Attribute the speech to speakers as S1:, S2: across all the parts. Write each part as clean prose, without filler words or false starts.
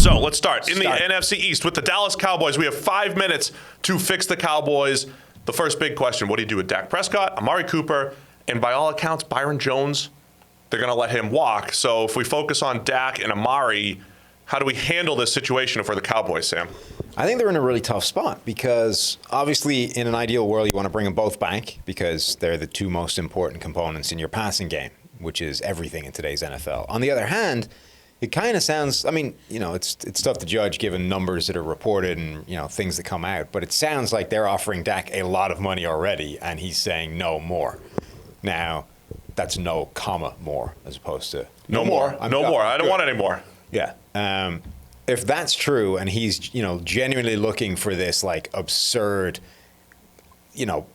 S1: So let's start. In the NFC East with the Dallas Cowboys, we have 5 minutes to fix the Cowboys. The first big question, what do you do with Dak Prescott, Amari Cooper, and by all accounts, Byron Jones? They're going to let him walk. So if we focus on Dak and Amari, how do we handle this situation for the Cowboys, Sam?
S2: I think they're in a really tough spot because obviously in an ideal world, you want to bring them both back because they're the two most important components in your passing game, which is everything in today's NFL. On the other hand, it kind of sounds, I mean, you know, it's tough to judge given numbers that are reported and, you know, things that come out. But it sounds like they're offering Dak a lot of money already, and he's saying no more. Now, that's no comma more as opposed to
S1: no more. I don't want any more.
S2: Yeah. If that's true, and he's, you know, genuinely looking for this like absurd, you know,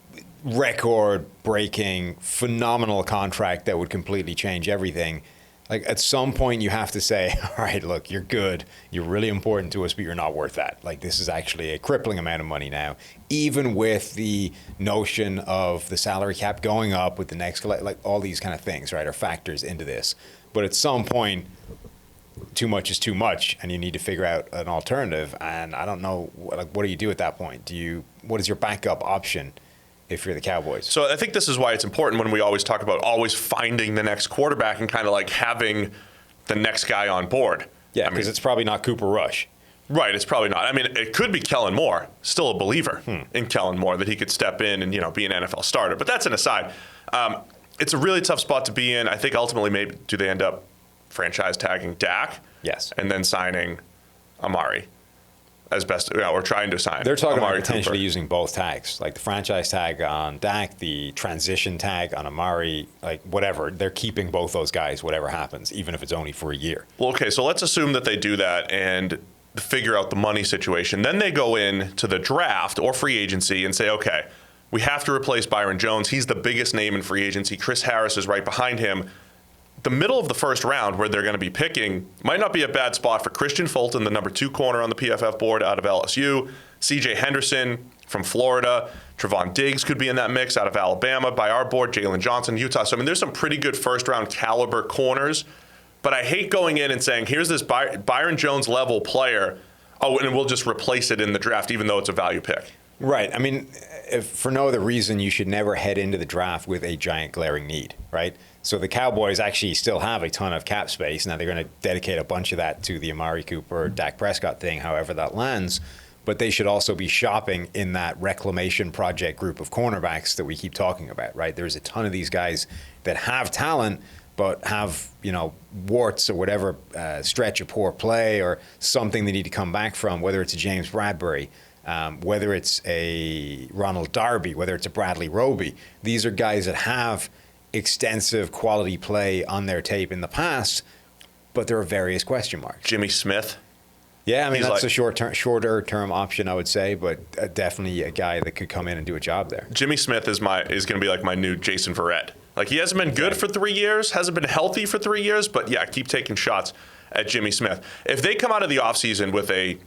S2: record-breaking, phenomenal contract that would completely change everything. Like, at some point, you have to say, all right, look, you're good. You're really important to us, but you're not worth that. Like, this is actually a crippling amount of money now, even with the notion of the salary cap going up with the next, like all these kind of things, right, are factors into this. But at some point, too much is too much, and you need to figure out an alternative. And I don't know, like, what do you do at that point? What is your backup option if you're the Cowboys?
S1: So I think this is why it's important when we always talk about always finding the next quarterback and kind of like having the next guy on board.
S2: Yeah, because it's probably not Cooper Rush.
S1: Right, it's probably not. I mean, it could be Kellen Moore. Still a believer in Kellen Moore that he could step in and, you know, be an NFL starter. But that's an aside. It's a really tough spot to be in. I think ultimately maybe do they end up franchise tagging Dak?
S2: Yes.
S1: And then signing Amari as best, you know, we're trying to sign.
S2: They're talking
S1: Amari
S2: about potentially
S1: Cooper.
S2: using both tags, like the franchise tag on Dak, the transition tag on Amari, like whatever. They're keeping both those guys, whatever happens, even if it's only for a year.
S1: Well, okay, so let's assume that they do that and figure out the money situation. Then they go in to the draft or free agency and say, okay, we have to replace Byron Jones. He's the biggest name in free agency. Chris Harris is right behind him. The middle of the first round where they're going to be picking might not be a bad spot for Christian Fulton, the number 2 corner on the PFF board out of LSU, C.J. Henderson from Florida, Trevon Diggs could be in that mix out of Alabama. By our board, Jalen Johnson, Utah. So, I mean, there's some pretty good first-round caliber corners, but I hate going in and saying, here's this Byron Jones-level player, and we'll just replace it in the draft, even though it's a value pick.
S2: Right. I mean, if for no other reason, you should never head into the draft with a giant glaring need, right? So the Cowboys actually still have a ton of cap space. Now they're going to dedicate a bunch of that to the Amari Cooper, Dak Prescott thing, however that lands. But they should also be shopping in that reclamation project group of cornerbacks that we keep talking about, right? There's a ton of these guys that have talent, but have, you know, warts or whatever, stretch of poor play or something they need to come back from, whether it's a James Bradbury, whether it's a Ronald Darby, whether it's a Bradley Roby. These are guys that have extensive quality play on their tape in the past, but there are various question marks.
S1: Jimmy Smith.
S2: Yeah, I mean, that's a shorter term option, I would say, but definitely a guy that could come in and do a job there.
S1: Jimmy Smith is going to be like my new Jason Verrett. Like, he hasn't been good for 3 years, hasn't been healthy for 3 years, but yeah, keep taking shots at Jimmy Smith. If they come out of the offseason with a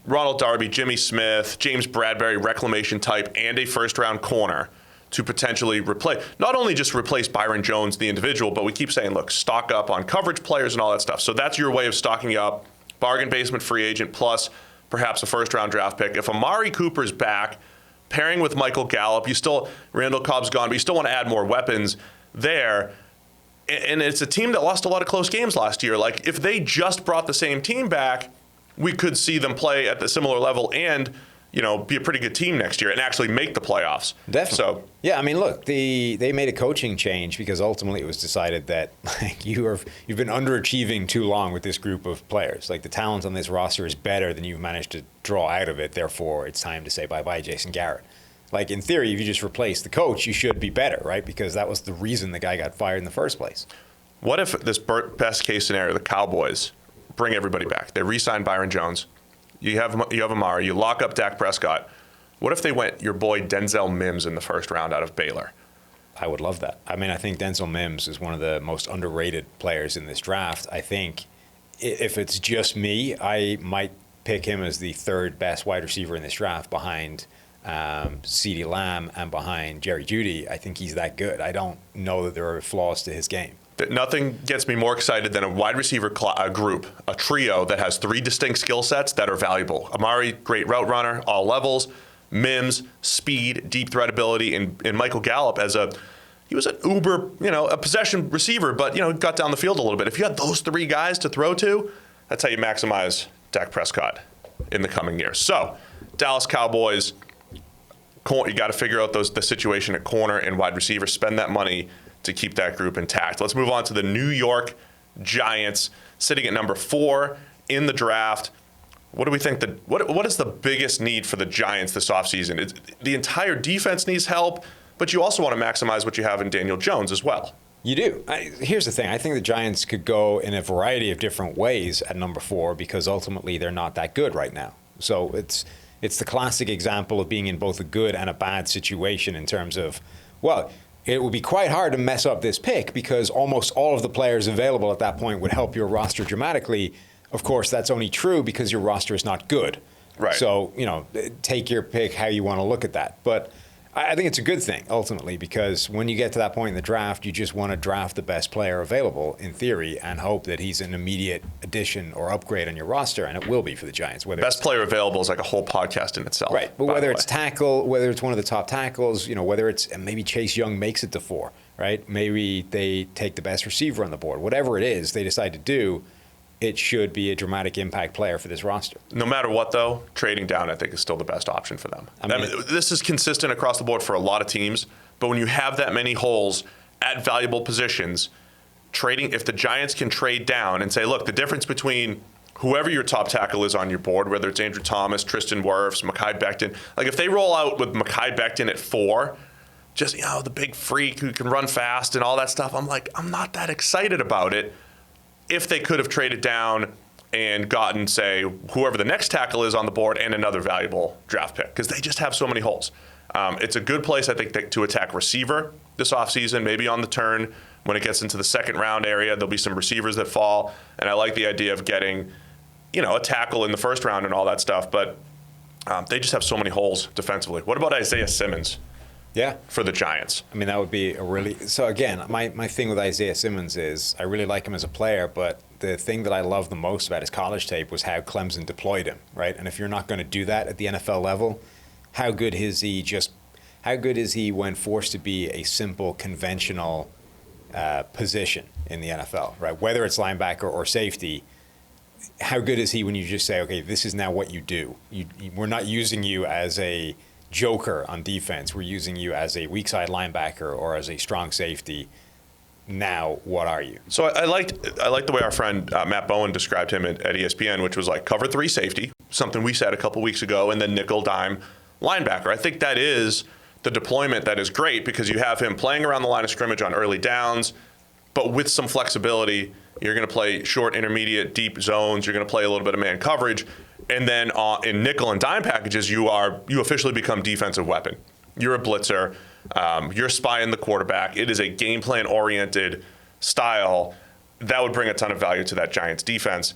S1: Ronald Darby, Jimmy Smith, James Bradbury reclamation type, and a first-round corner to potentially replace, not only just replace Byron Jones, the individual, but we keep saying, look, stock up on coverage players and all that stuff. So that's your way of stocking up, bargain basement free agent plus perhaps a first-round draft pick. If Amari Cooper's back, pairing with Michael Gallup, Randall Cobb's gone, but you still want to add more weapons there. And it's a team that lost a lot of close games last year. Like, if they just brought the same team back, we could see them play at the similar level and, you know, be a pretty good team next year and actually make the playoffs.
S2: Definitely.
S1: So,
S2: yeah, I mean, look, they made a coaching change because ultimately it was decided that like you've been underachieving too long with this group of players. Like, the talent on this roster is better than you've managed to draw out of it. Therefore, it's time to say bye-bye, Jason Garrett. Like, in theory, if you just replace the coach, you should be better, right? Because that was the reason the guy got fired in the first place.
S1: What if this best case scenario, the Cowboys bring everybody back? They re-sign Byron Jones. You have Amari. You lock up Dak Prescott. What if they went your boy Denzel Mims in the first round out of Baylor?
S2: I would love that. I mean, I think Denzel Mims is one of the most underrated players in this draft. I think if it's just me, I might pick him as the third best wide receiver in this draft behind CeeDee Lamb and behind Jerry Jeudy. I think he's that good. I don't know that there are flaws to his game.
S1: Nothing gets me more excited than a wide receiver group, a trio that has 3 distinct skill sets that are valuable. Amari, great route runner, all levels. Mims, speed, deep threat ability, and Michael Gallup he was an uber, a possession receiver, but, got down the field a little bit. If you had those 3 guys to throw to, that's how you maximize Dak Prescott in the coming years. So, Dallas Cowboys, you got to figure out the situation at corner and wide receiver. Spend that money to keep that group intact. Let's move on to the New York Giants, sitting at number 4 in the draft. What do we think? What is the biggest need for the Giants this offseason? The entire defense needs help, but you also want to maximize what you have in Daniel Jones as well.
S2: You do. Here's the thing. I think the Giants could go in a variety of different ways at number 4 because ultimately they're not that good right now. So it's the classic example of being in both a good and a bad situation in terms of, well, it would be quite hard to mess up this pick because almost all of the players available at that point would help your roster dramatically. Of course, that's only true because your roster is not good.
S1: Right.
S2: So, take your pick how you want to look at that. But I think it's a good thing, ultimately, because when you get to that point in the draft, you just want to draft the best player available, in theory, and hope that he's an immediate addition or upgrade on your roster, and it will be for the Giants.
S1: Best player available is like a whole podcast in itself.
S2: Right, but whether it's tackle, whether it's one of the top tackles, whether it's maybe Chase Young makes it to 4, right? Maybe they take the best receiver on the board. Whatever it is they decide to do, it should be a dramatic impact player for this roster.
S1: No matter what, though, trading down, I think, is still the best option for them. I mean, this is consistent across the board for a lot of teams, but when you have that many holes at valuable positions, if the Giants can trade down and say, look, the difference between whoever your top tackle is on your board, whether it's Andrew Thomas, Tristan Wirfs, Mekhi Becton, like if they roll out with Mekhi Becton at 4, just, the big freak who can run fast and all that stuff, I'm not that excited about it. If they could have traded down and gotten, say, whoever the next tackle is on the board and another valuable draft pick, because they just have so many holes. It's a good place, I think, to attack receiver this offseason, maybe on the turn. When it gets into the second round area, there'll be some receivers that fall, and I like the idea of getting, a tackle in the first round and all that stuff, but they just have so many holes defensively. What about Isaiah Simmons?
S2: Yeah,
S1: for the Giants.
S2: I mean, that would be so again, my thing with Isaiah Simmons is I really like him as a player, but the thing that I love the most about his college tape was how Clemson deployed him, right? And if you're not going to do that at the NFL level, how good is he when forced to be a simple, conventional position in the NFL, right? Whether it's linebacker or safety, how good is he when you just say, okay, this is now what you do. We're not using you as a joker on defense. We're using you as a weak side linebacker or as a strong safety. Now, what are you?
S1: So I liked the way our friend Matt Bowen described him at ESPN, which was like cover 3 safety, something we said a couple weeks ago, and then nickel dime linebacker. I think that is the deployment that is great because you have him playing around the line of scrimmage on early downs, but with some flexibility. You're going to play short, intermediate, deep zones. You're going to play a little bit of man coverage. And then in nickel and dime packages, you officially become defensive weapon. You're a blitzer. You're spying the quarterback. It is a game plan oriented style that would bring a ton of value to that Giants defense.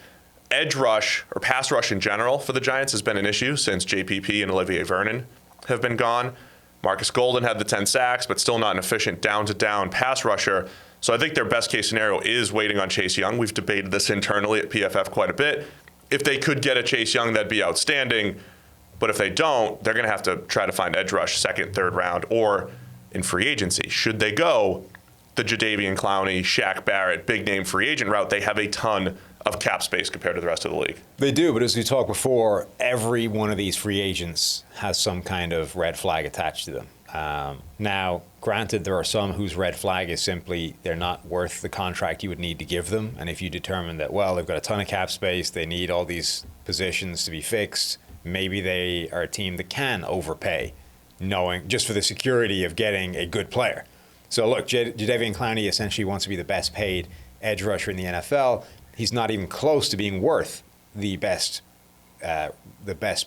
S1: Edge rush or pass rush in general for the Giants has been an issue since JPP and Olivier Vernon have been gone. Marcus Golden had the 10 sacks, but still not an efficient down-to-down pass rusher. So I think their best case scenario is waiting on Chase Young. We've debated this internally at PFF quite a bit. If they could get a Chase Young, that'd be outstanding. But if they don't, they're going to have to try to find edge rush second, third round, or in free agency. Should they go the Jadeveon Clowney, Shaq Barrett, big name free agent route, they have a ton of cap space compared to the rest of the league.
S2: They do, but as we talked before, every one of these free agents has some kind of red flag attached to them. Now, granted, there are some whose red flag is simply they're not worth the contract you would need to give them. And if you determine that, well, they've got a ton of cap space, they need all these positions to be fixed, maybe they are a team that can overpay, knowing just for the security of getting a good player. So look, Jadeveon Clowney essentially wants to be the best paid edge rusher in the NFL. He's not even close to being worth the best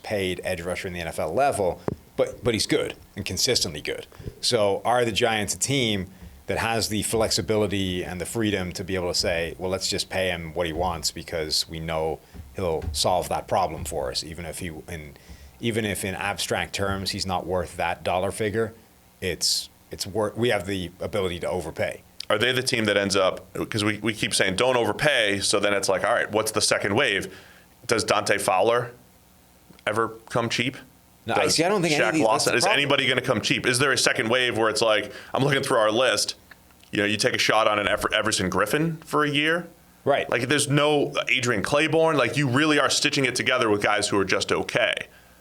S2: paid edge rusher in the NFL level, but he's good and consistently good. So are the Giants a team that has the flexibility and the freedom to be able to say, well, let's just pay him what he wants because we know he'll solve that problem for us, even if in abstract terms he's not worth that dollar figure, we have the ability to overpay.
S1: are they the team that ends up, because we keep saying don't overpay, so then it's like, all right, what's the second wave? Does Dante Fowler ever come cheap?
S2: No, I don't think
S1: Shaq Lawson, is anybody going to come cheap? Is there a second wave where it's like, I'm looking through our list, you take a shot on an Everson Griffin for a year?
S2: Right.
S1: Like, there's no Adrian Claiborne. Like, you really are stitching it together with guys who are just okay.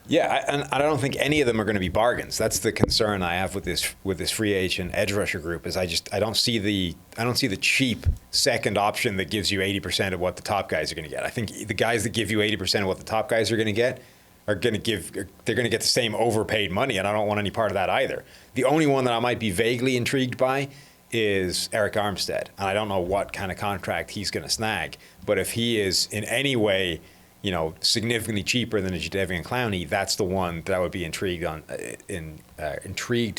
S2: Yeah, and I don't think any of them are going to be bargains. That's the concern I have with this free agent edge rusher group. Is I don't see the cheap second option that gives you 80% of what the top guys are going to get. I think the guys that give you 80% of what the top guys are going to get they're going to get the same overpaid money, and I don't want any part of that either. The only one that I might be vaguely intrigued by is Eric Armstead, and I don't know what kind of contract he's going to snag. But if he is in any way, significantly cheaper than a Jadeveon Clowney, that's the one that I would be intrigued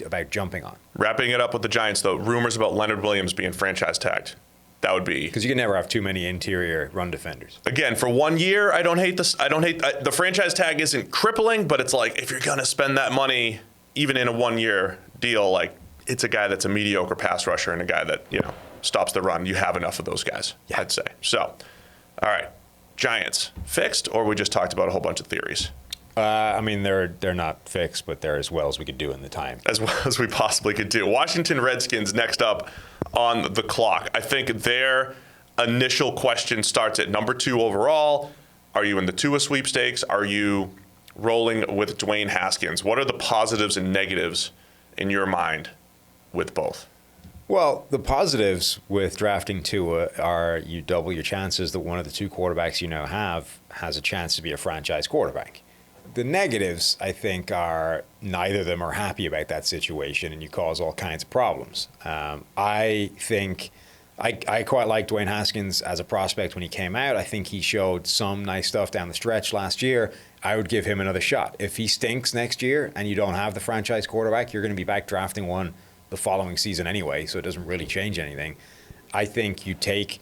S2: about jumping on.
S1: Wrapping it up with the Giants, though, rumors about Leonard Williams being franchise tagged. That would be,
S2: because you can never have too many interior run defenders.
S1: Again, for 1 year, I don't hate this. The franchise tag isn't crippling, but it's like, if you're gonna spend that money, even in a 1 year deal, like, it's a guy that's a mediocre pass rusher and a guy that stops the run. You have enough of those guys, yeah. I'd say. So, all right, Giants fixed, or we just talked about a whole bunch of theories?
S2: They're not fixed, but they're as well as we could do in the time.
S1: As well as we possibly could do. Washington Redskins next up on the clock. I think their initial question starts at number 2 overall. Are you in the Tua sweepstakes? Are you rolling with Dwayne Haskins? What are the positives and negatives in your mind with both?
S2: Well, the positives with drafting Tua are you double your chances that one of the 2 quarterbacks you now have has a chance to be a franchise quarterback. The negatives, I think, are neither of them are happy about that situation, and you cause all kinds of problems. I think I quite liked Dwayne Haskins as a prospect when he came out. I think he showed some nice stuff down the stretch last year. I would give him another shot. If he stinks next year and you don't have the franchise quarterback, you're going to be back drafting one the following season anyway, so it doesn't really change anything. I think you take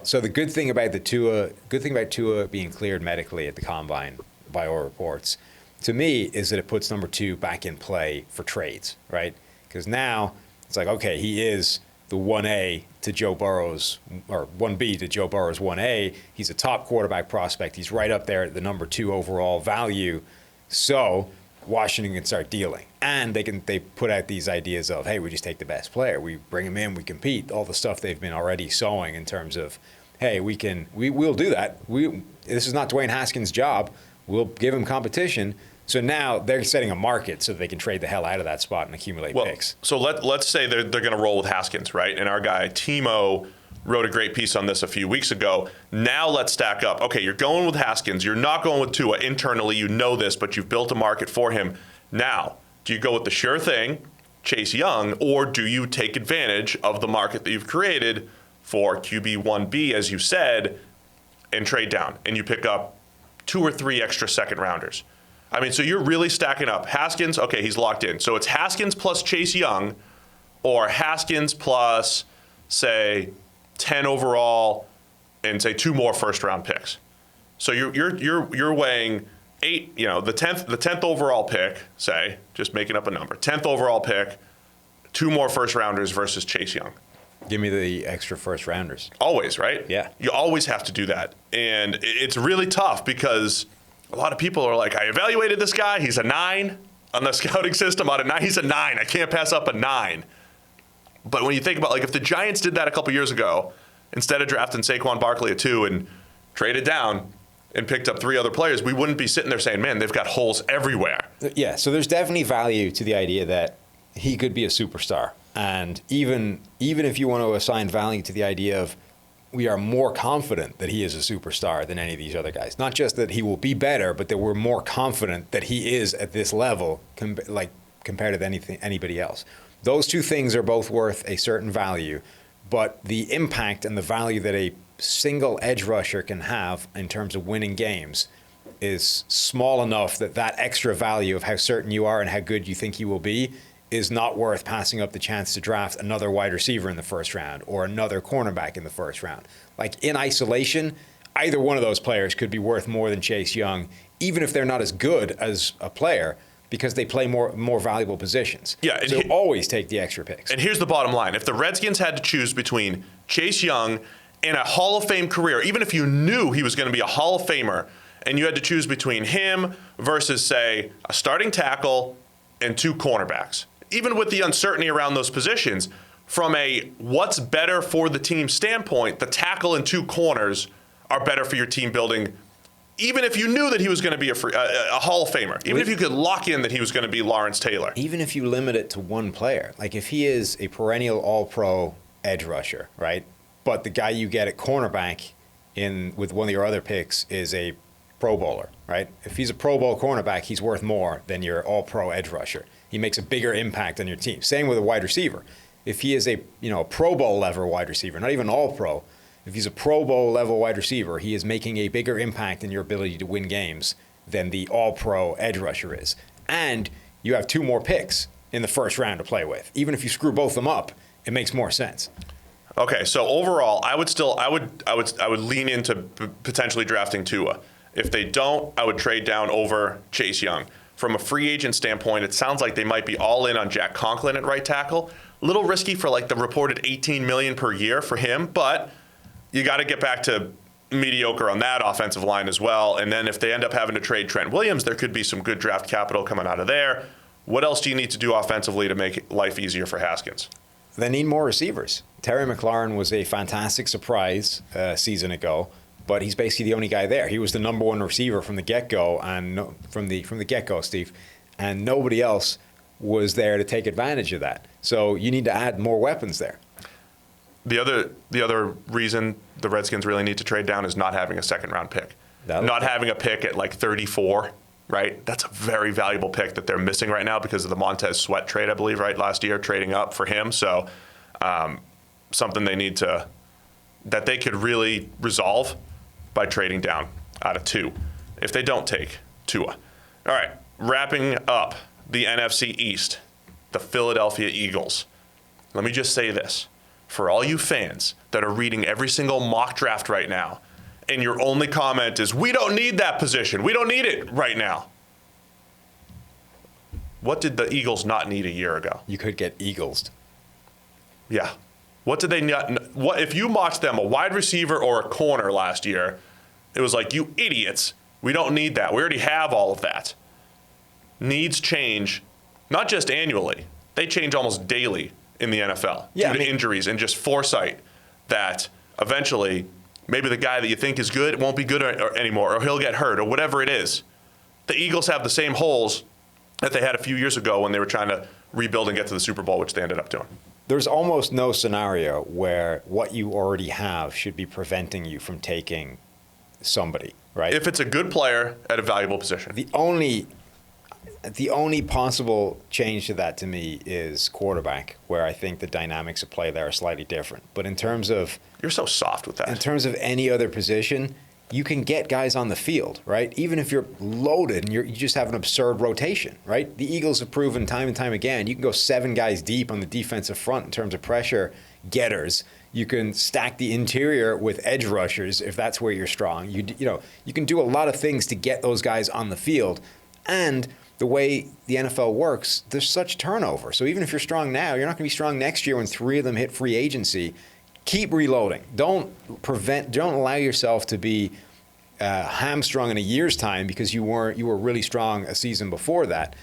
S2: so the good thing about Tua being cleared medically at the combine by all reports, to me, is that it puts number 2 back in play for trades, right? Because now it's like, okay, he is the 1A to Joe Burrow's, or 1B to Joe Burrow's 1A. He's a top quarterback prospect. He's right up there at the number 2 overall value. So Washington can start dealing. And they put out these ideas of, hey, we just take the best player. We bring him in, we compete. All the stuff they've been already sowing in terms of, hey, we'll do that. This is not Dwayne Haskins' job. We'll give him competition. So now they're setting a market so they can trade the hell out of that spot and accumulate picks. So
S1: let's say they're going to roll with Haskins, right? And our guy Timo wrote a great piece on this a few weeks ago. Now let's stack up. Okay, you're going with Haskins. You're not going with Tua. Internally, you know this, but you've built a market for him. Now, do you go with the sure thing, Chase Young, or do you take advantage of the market that you've created for QB1B, as you said, and trade down, and you pick up 2 or 3 extra second rounders? I mean, so you're really stacking up. Haskins, okay, he's locked in. So it's Haskins plus Chase Young, or Haskins plus, say, 10 overall, and say 2 more first round picks. So you're weighing 8, the 10th overall pick, say, just making up a number, 10th overall pick, 2 more first rounders versus Chase Young.
S2: Give me the extra first rounders.
S1: Always, right?
S2: Yeah.
S1: You always have to do that. And it's really tough because a lot of people are like, I evaluated this guy. He's a 9 on the scouting system. Out of 9, he's a 9. I can't pass up a 9. But when you think about, like, if the Giants did that a couple years ago, instead of drafting Saquon Barkley at 2 and traded down and picked up 3 other players, we wouldn't be sitting there saying, man, they've got holes everywhere.
S2: Yeah, so there's definitely value to the idea that he could be a superstar. And even if you want to assign value to the idea of we are more confident that he is a superstar than any of these other guys. Not just that he will be better, but that we're more confident that he is at this level compared to anybody else. Those 2 things are both worth a certain value, but the impact and the value that a single edge rusher can have in terms of winning games is small enough that extra value of how certain you are and how good you think he will be is not worth passing up the chance to draft another wide receiver in the first round or another cornerback in the first round. Like, in isolation, either one of those players could be worth more than Chase Young, even if they're not as good as a player. because they play more valuable positions.
S1: Yeah,
S2: so always take the extra picks.
S1: And here's the bottom line. If the Redskins had to choose between Chase Young and a Hall of Fame career, even if you knew he was going to be a Hall of Famer, and you had to choose between him versus, say, a starting tackle and 2 cornerbacks, even with the uncertainty around those positions, from a what's better for the team standpoint, the tackle and 2 corners are better for your team building, even if you knew that he was going to be a Hall of Famer, even if you could lock in that he was going to be Lawrence Taylor.
S2: Even if you limit it to one player, like if he is a perennial all-pro edge rusher, right? But the guy you get at cornerback with one of your other picks is a Pro Bowler, right? If he's a Pro Bowl cornerback, he's worth more than your all-pro edge rusher. He makes a bigger impact on your team. Same with a wide receiver. If he is a Pro Bowl level wide receiver, not even all-pro, if he's a Pro Bowl level wide receiver, he is making a bigger impact in your ability to win games than the all-pro edge rusher is. And you have 2 more picks in the first round to play with. Even if you screw both of them up, it makes more sense.
S1: Okay, so overall, I would lean into potentially drafting Tua. If they don't, I would trade down over Chase Young. From a free agent standpoint, it sounds like they might be all in on Jack Conklin at right tackle. A little risky for like the reported $18 million per year for him, but you got to get back to mediocre on that offensive line as well. And then if they end up having to trade Trent Williams, there could be some good draft capital coming out of there. What else do you need to do offensively to make life easier for Haskins?
S2: They need more receivers. Terry McLaurin was a fantastic surprise a season ago, but he's basically the only guy there. He was the number 1 receiver from the get-go, and from the get-go, Steve, and nobody else was there to take advantage of that. So you need to add more weapons there.
S1: The other reason the Redskins really need to trade down is not having a second-round pick. Not having a pick at like 34, right? That's a very valuable pick that they're missing right now because of the Montez Sweat trade, I believe, right, last year, trading up for him. So something that they could really resolve by trading down out of 2 if they don't take Tua. All right, wrapping up the NFC East, the Philadelphia Eagles. Let me just say this. For all you fans that are reading every single mock draft right now, and your only comment is, we don't need that position. We don't need it right now. What did the Eagles not need a year ago?
S2: You could get Eaglesed.
S1: Yeah. What did they not? What if you mocked them a wide receiver or a corner last year? It was like, you idiots. We don't need that. We already have all of that. Needs change, not just annually. They change almost daily in the NFL due to injuries and just foresight that eventually maybe the guy that you think is good won't be good anymore, or he'll get hurt, or whatever it is. The Eagles have the same holes that they had a few years ago when they were trying to rebuild and get to the Super Bowl, which they ended up doing.
S2: There's almost no scenario where what you already have should be preventing you from taking somebody, right?
S1: If it's a good player at a valuable position.
S2: The only possible change to that to me is quarterback, where I think the dynamics of play there are slightly different. But in terms of...
S1: You're so soft with that.
S2: In terms of any other position, you can get guys on the field, right? Even if you're loaded and you just have an absurd rotation, right? The Eagles have proven time and time again, you can go 7 guys deep on the defensive front in terms of pressure getters. You can stack the interior with edge rushers if that's where you're strong. You can do a lot of things to get those guys on the field. And the way the NFL works, there's such turnover. So even if you're strong now, you're not going to be strong next year when 3 of them hit free agency. Keep reloading. Don't allow yourself to be hamstrung in a year's time because you were really strong a season before that.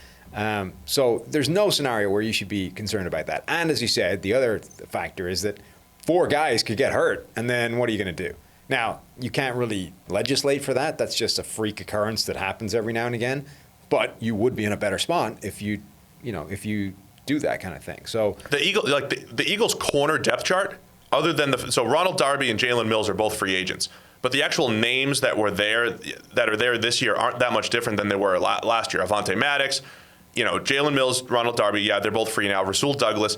S2: So there's no scenario where you should be concerned about that. And as you said, the other factor is that 4 guys could get hurt, and then what are you going to do? Now, you can't really legislate for that. That's just a freak occurrence that happens every now and again. But you would be in a better spot if you do that kind of thing. So
S1: the Eagles corner depth chart, other than so Ronald Darby and Jalen Mills are both free agents, but the actual names that are there this year aren't that much different than they were last year. Avonte Maddox, Jalen Mills, Ronald Darby, yeah, they're both free now. Rasul Douglas.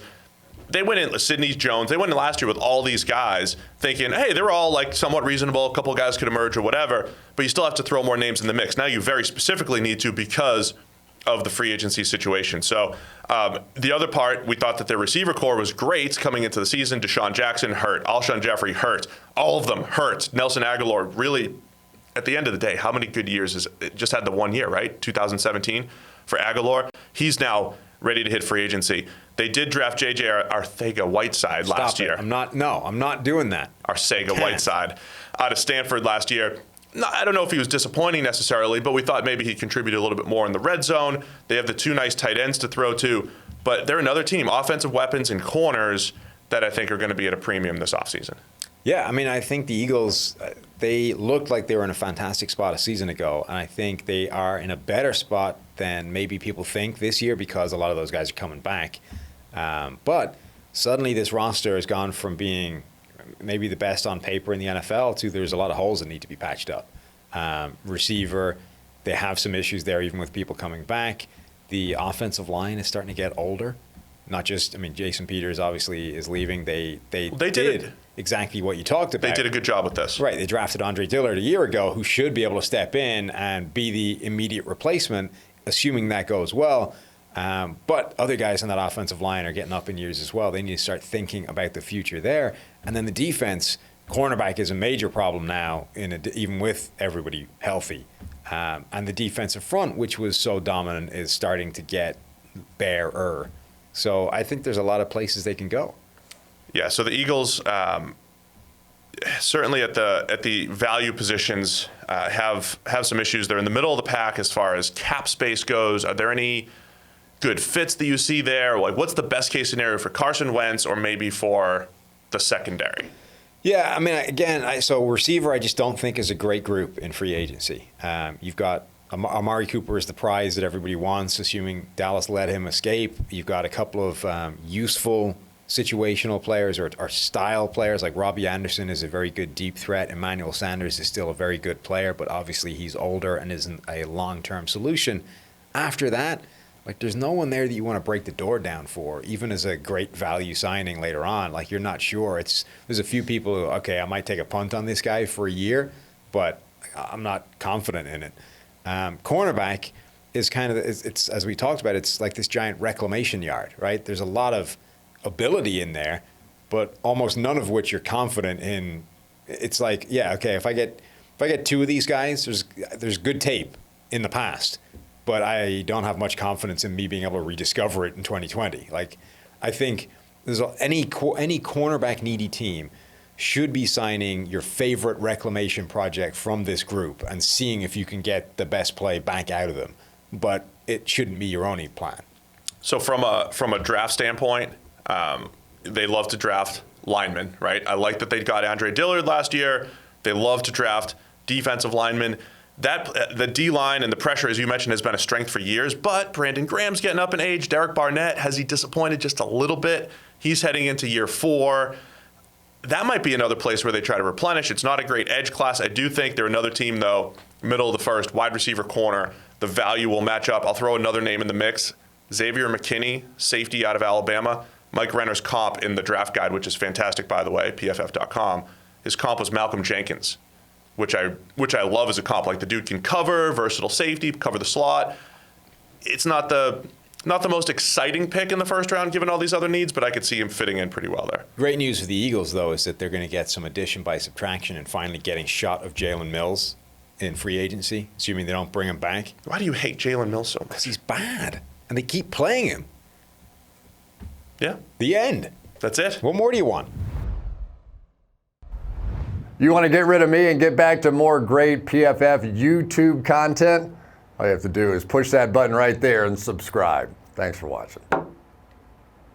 S1: They went in, Sidney Jones, they went in last year with all these guys thinking, hey, they're all like somewhat reasonable, a couple guys could emerge or whatever, but you still have to throw more names in the mix. Now you very specifically need to because of the free agency situation. So the other part, we thought that their receiver core was great coming into the season. Deshaun Jackson hurt. Alshon Jeffrey hurt. All of them hurt. Nelson Aguilar really, at the end of the day, how many good years just had the 1 year, right? 2017. for Aguilar. He's now ready to hit free agency. They did draft J.J. Arcega-Whiteside last year.
S2: I'm not doing that.
S1: Arcega-Whiteside out of Stanford last year. No, I don't know if he was disappointing necessarily, but we thought maybe he contributed a little bit more in the red zone. They have the 2 nice tight ends to throw to, but they're another team, offensive weapons and corners, that I think are going to be at a premium this offseason.
S2: Yeah, I mean, I think the Eagles, they looked like they were in a fantastic spot a season ago, and I think they are in a better spot than maybe people think this year because a lot of those guys are coming back. But suddenly this roster has gone from being maybe the best on paper in the NFL to there's a lot of holes that need to be patched up. Receiver, they have some issues there even with people coming back. The offensive line is starting to get older. Not just, I mean, Jason Peters obviously is leaving. They did exactly what you talked about.
S1: They did a good job with this.
S2: Right. They drafted Andre Dillard a year ago, who should be able to step in and be the immediate replacement, assuming that goes well. But other guys on that offensive line are getting up in years as well. They need to start thinking about the future there. And then the defense, cornerback is a major problem now, even with everybody healthy. And the defensive front, which was so dominant, is starting to get barer. So I think there's a lot of places they can go.
S1: Yeah, so the Eagles certainly at the value positions have some issues. They're in the middle of the pack as far as cap space goes. Are there any good fits that you see there? Like, what's the best case scenario for Carson Wentz or maybe for the secondary?
S2: Yeah, I mean, again, so receiver I just don't think is a great group in free agency. You've got Amari Cooper is the prize that everybody wants, assuming Dallas let him escape. You've got a couple of useful situational players or style players, like Robbie Anderson is a very good deep threat. Emmanuel Sanders is still a very good player, but obviously he's older and isn't a long-term solution. After that, like, there's no one there that you want to break the door down for, even as a great value signing later on. Like, you're not sure. There's a few people who, okay, I might take a punt on this guy for a year, but I'm not confident in it. Cornerback is kind of, it's as we talked about, it's like this giant reclamation yard, right? There's a lot of ability in there, but almost none of which you're confident in. It's like, yeah, okay, if I get 2 of these guys, there's good tape in the past, but I don't have much confidence in me being able to rediscover it in 2020. Like, I think there's any cornerback needy team should be signing your favorite reclamation project from this group and seeing if you can get the best play back out of them. But it shouldn't be your only plan.
S1: So from a draft standpoint, they love to draft linemen, right? I like that they got Andre Dillard last year. They love to draft defensive linemen. The D-line and the pressure, as you mentioned, has been a strength for years, but Brandon Graham's getting up in age. Derek Barnett, has he disappointed just a little bit? He's heading into year 4. That might be another place where they try to replenish. It's not a great edge class. I do think they're another team, though, middle of the first, wide receiver corner. The value will match up. I'll throw another name in the mix. Xavier McKinney, safety out of Alabama. Mike Renner's comp in the draft guide, which is fantastic, by the way, PFF.com. His comp was Malcolm Jenkins, which I love as a comp. Like, the dude can cover, versatile safety, cover the slot. It's not the most exciting pick in the first round, given all these other needs, but I could see him fitting in pretty well there.
S2: Great news for the Eagles, though, is that they're going to get some addition by subtraction and finally getting shot of Jalen Mills in free agency, assuming they don't bring him back.
S1: Why do you hate Jalen Mills so much?
S2: Because he's bad, and they keep playing him.
S1: Yeah.
S2: The end.
S1: That's it.
S2: What more do you want?
S3: You want to get rid of me and get back to more great PFF YouTube content? All you have to do is push that button right there and subscribe. Thanks for watching.